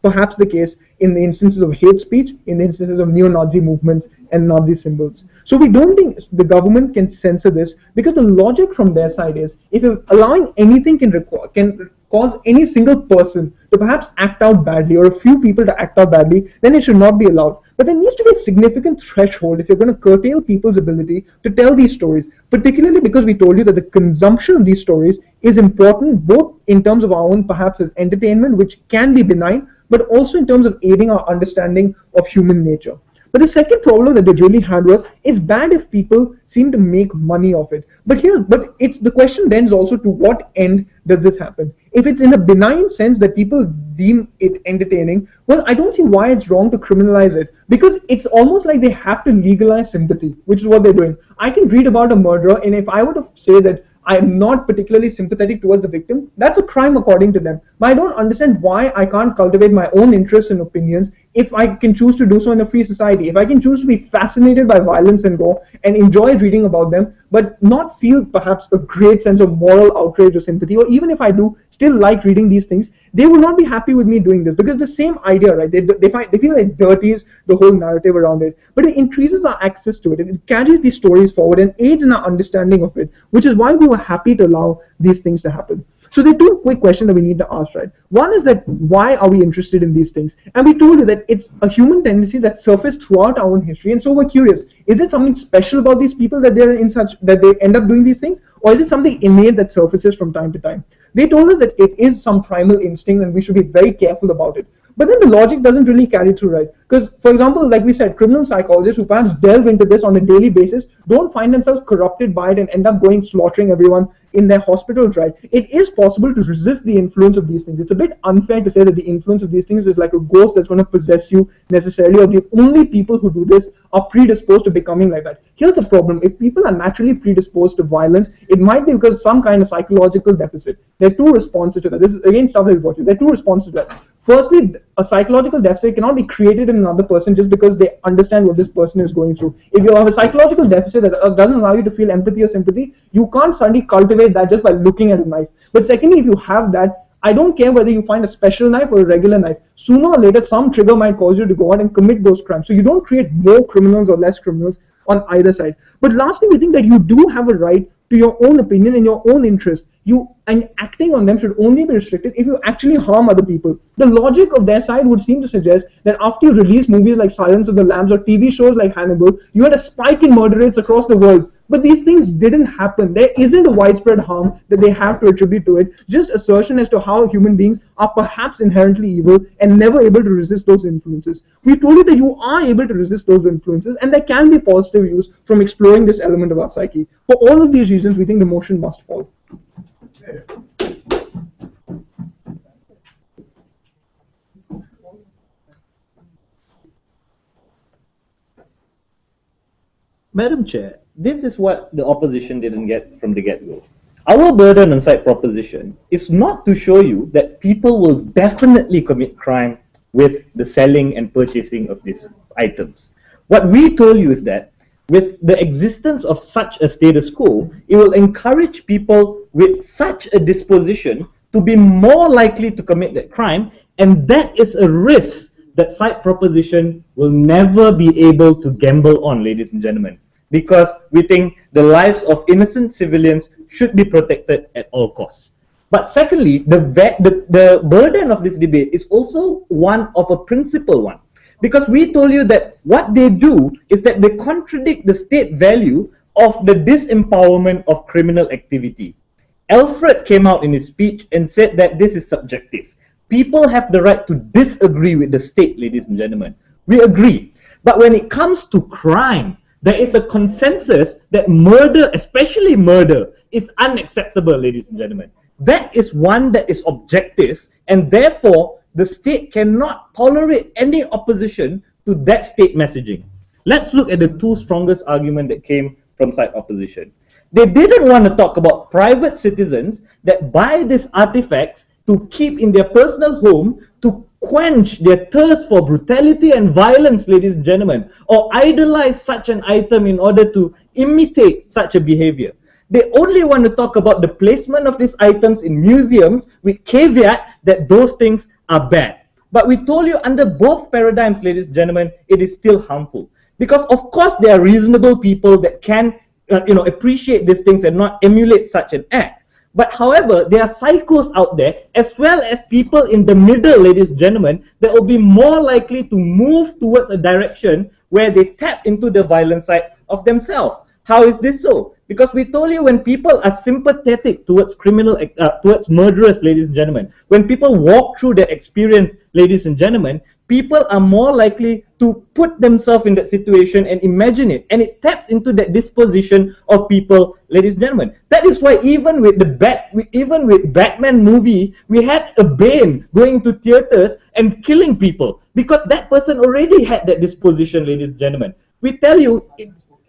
perhaps the case in the instances of hate speech, in the instances of neo-Nazi movements and Nazi symbols. So we don't think the government can censor this, because the logic from their side is, if allowing anything can cause any single person to perhaps act out badly, or a few people to act out badly, then it should not be allowed. But there needs to be a significant threshold if you're going to curtail people's ability to tell these stories, particularly because we told you that the consumption of these stories is important, both in terms of our own perhaps as entertainment, which can be benign, but also in terms of aiding our understanding of human nature. But the second problem that they really had was, it's bad if people seem to make money off it. But it's the question then is also, to what end does this happen? If it's in a benign sense that people deem it entertaining, well, I don't see why it's wrong to criminalize it, because it's almost like they have to legalize sympathy, which is what they're doing. I can read about a murderer, and if I were to say that I am not particularly sympathetic towards the victim, that's a crime according to them. But I don't understand why I can't cultivate my own interests and opinions if I can choose to do so in a free society. If I can choose to be fascinated by violence and gore and enjoy reading about them, but not feel perhaps a great sense of moral outrage or sympathy, or even if I do still like reading these things, they will not be happy with me doing this, because the same idea, right? They feel like it dirties the whole narrative around it, but it increases our access to it. It carries these stories forward and aids in our understanding of it, which is why we were happy to allow these things to happen. So there are two quick questions that we need to ask, right? One is that, why are we interested in these things? And we told you that it's a human tendency that surfaced throughout our own history, and so we're curious, is it something special about these people that they end up doing these things, or is it something innate that surfaces from time to time? They told us that it is some primal instinct and we should be very careful about it. But then the logic doesn't really carry through, right? Because, for example, like we said, criminal psychologists who perhaps delve into this on a daily basis don't find themselves corrupted by it and end up going slaughtering everyone in their hospitals, right? It is possible to resist the influence of these things. It's a bit unfair to say that the influence of these things is like a ghost that's going to possess you necessarily, or the only people who do this are predisposed to becoming like that. Here's the problem. If people are naturally predisposed to violence, it might be because of some kind of psychological deficit. There are two responses to that. This is again stuff that we brought you. There are two responses to that. Firstly, a psychological deficit cannot be created in another person just because they understand what this person is going through. If you have a psychological deficit that doesn't allow you to feel empathy or sympathy, you can't suddenly cultivate that just by looking at a knife. But secondly, if you have that, I don't care whether you find a special knife or a regular knife. Sooner or later, some trigger might cause you to go out and commit those crimes. So you don't create more criminals or less criminals on either side. But lastly, we think that you do have a right to your own opinion and your own interest, and acting on them should only be restricted if you actually harm other people. The logic of their side would seem to suggest that after you release movies like Silence of the Lambs or TV shows like Hannibal, you had a spike in murder rates across the world. But these things didn't happen. There isn't a widespread harm that they have to attribute to it. Just assertion as to how human beings are perhaps inherently evil and never able to resist those influences. We told you that you are able to resist those influences, and there can be positive use from exploring this element of our psyche. For all of these reasons, we think the motion must fall. Madam Chair, this is what the opposition didn't get from the get-go. Our burden on side proposition is not to show you that people will definitely commit crime with the selling and purchasing of these items. What we told you is that with the existence of such a status quo, it will encourage people with such a disposition to be more likely to commit that crime, and that is a risk that side proposition will never be able to gamble on, ladies and gentlemen, because we think the lives of innocent civilians should be protected at all costs. But secondly, the burden of this debate is also one of a principal one, because we told you that what they do is that they contradict the state value of the disempowerment of criminal activity. Alfred came out in his speech and said that this is subjective. People have the right to disagree with the state, ladies and gentlemen. We agree. But when it comes to crime, there is a consensus that murder, especially murder, is unacceptable, ladies and gentlemen. That is one that is objective, and therefore the state cannot tolerate any opposition to that state messaging. Let's look at the two strongest arguments that came from side opposition. They didn't want to talk about private citizens that buy these artifacts to keep in their personal home to quench their thirst for brutality and violence, ladies and gentlemen, or idolize such an item in order to imitate such a behavior. They only want to talk about the placement of these items in museums with caveat that those things are bad. But we told you under both paradigms, ladies and gentlemen, it is still harmful. Because of course there are reasonable people that can appreciate these things and not emulate such an act. But however, there are psychos out there, as well as people in the middle, ladies and gentlemen, that will be more likely to move towards a direction where they tap into the violent side of themselves. How is this so? Because we told you when people are sympathetic towards towards murderers, ladies and gentlemen, when people walk through that experience, ladies and gentlemen, people are more likely to put themselves in that situation and imagine it, and it taps into that disposition of people, ladies and gentlemen. That is why even with Batman movie, we had a Bane going to theaters and killing people because that person already had that disposition, ladies and gentlemen. We tell you,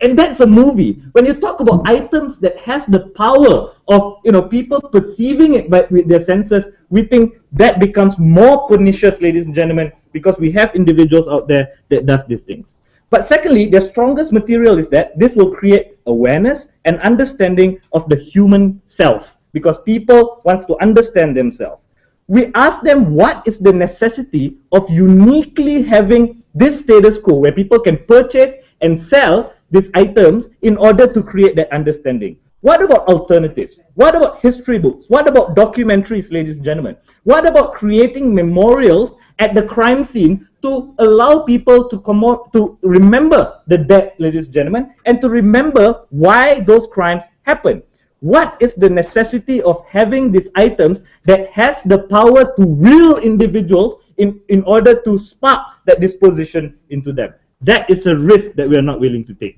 and that's a movie. When you talk about items that has the power of people perceiving it with their senses, we think that becomes more pernicious, ladies and gentlemen, because we have individuals out there that does these things. But secondly, their strongest material is that this will create awareness and understanding of the human self, because people want to understand themselves. We ask them what is the necessity of uniquely having this status quo where people can purchase and sell these items in order to create that understanding. What about alternatives? What about history books? What about documentaries, ladies and gentlemen? What about creating memorials at the crime scene to allow people to come out to remember the dead, ladies and gentlemen, and to remember why those crimes happened? What is the necessity of having these items that has the power to will individuals in order to spark that disposition into them? That is a risk that we are not willing to take.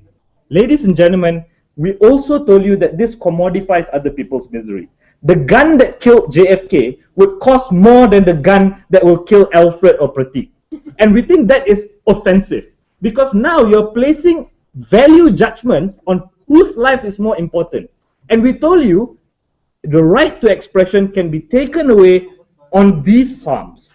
Ladies and gentlemen, we also told you that this commodifies other people's misery. The gun that killed JFK would cost more than the gun that will kill Alfred or Pratik. And we think that is offensive, because now you're placing value judgments on whose life is more important. And we told you the right to expression can be taken away on these harms.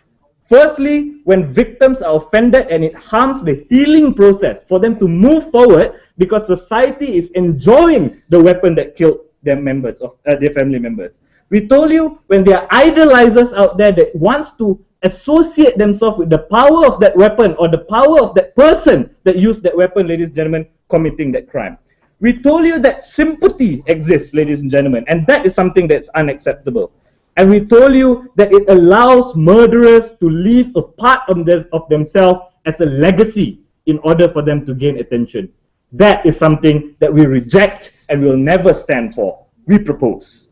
Firstly, when victims are offended and it harms the healing process for them to move forward because society is enjoying the weapon that killed their members of their family members. We told you when there are idolizers out there that wants to associate themselves with the power of that weapon or the power of that person that used that weapon, ladies and gentlemen, committing that crime. We told you that sympathy exists, ladies and gentlemen, and that is something that's unacceptable. And we told you that it allows murderers to leave a part of themselves as a legacy in order for them to gain attention. That is something that we reject and will never stand for. We propose.